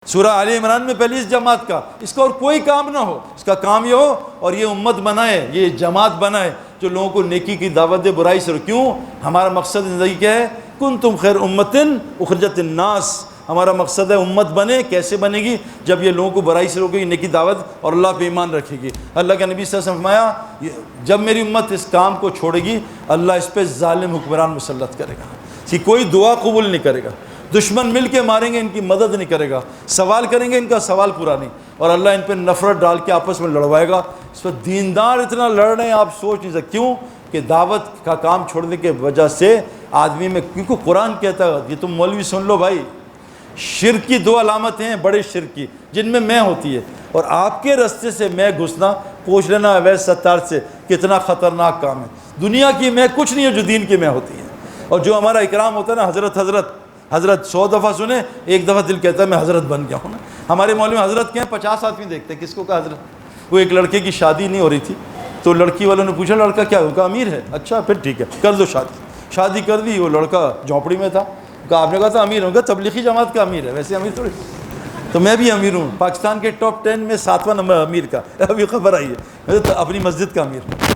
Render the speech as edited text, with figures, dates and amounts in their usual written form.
سورہ آل عمران میں پہلی اس جماعت کا، اس کا اور کوئی کام نہ ہو، اس کا کام یہ ہو اور یہ امت بنائے، یہ جماعت بنائے جو لوگوں کو نیکی کی دعوت دے، برائی سے۔ کیوں؟ ہمارا مقصد زندگی کیا ہے؟ کنتم خیر امۃ اخرجت الناس، ہمارا مقصد ہے امت بنے۔ کیسے بنے گی؟ جب یہ لوگوں کو برائی سے روکے گی، نیکی دعوت اور اللہ پہ ایمان رکھے گی۔ اللہ کے نبی صلی اللہ علیہ وسلم نے فرمایا جب میری امت اس کام کو چھوڑے گی، اللہ اس پہ ظالم حکمران مسلط کرے گا، اس کی کوئی دعا قبول نہیں کرے گا، دشمن مل کے ماریں گے، ان کی مدد نہیں کرے گا، سوال کریں گے، ان کا سوال پورا نہیں، اور اللہ ان پہ نفرت ڈال کے آپس میں لڑوائے گا۔ اس پر دیندار اتنا لڑ رہے ہیں آپ سوچ نہیں سکتے، کیوں کہ دعوت کا کام چھوڑنے کی وجہ سے آدمی میں، کیونکہ قرآن کہتا ہے، یہ تم مولوی سن لو بھائی، شرک کی دو علامتیں ہیں بڑے شرک کی، جن میں ہوتی ہے، اور آپ کے رستے سے میں گھسنا، پوچھ لینا اویس ستار سے، کتنا خطرناک کام ہے۔ دنیا کی میں کچھ نہیں ہے جو دین کی میں ہوتی ہے، اور جو ہمارا اکرام ہوتا ہے نا، حضرت حضرت حضرت 100 دفعہ سنے، ایک دفعہ دل کہتا ہے میں حضرت بن گیا ہوں نا۔ ہمارے مولوی میں حضرت کہیں 50 آدمی دیکھتے ہیں، کس کو کہا حضرت؟ وہ ایک لڑکے کی شادی نہیں ہو رہی تھی، تو لڑکی والوں نے پوچھا لڑکا کیا ہوگا؟ امیر ہے۔ اچھا پھر ٹھیک ہے، کر دو شادی۔ شادی کر دی، وہ لڑکا جھونپڑی میں تھا، کہا آپ نے کہا تھا امیر ہوں گا، تبلیغی جماعت کا امیر ہے، ویسے امیر تھوڑی، تو میں بھی امیر ہوں، پاکستان کے ٹاپ 10 میں 7واں نمبر امیر کا، ابھی خبر آئی ہے، میں تو اپنی مسجد کا امیر ہوں۔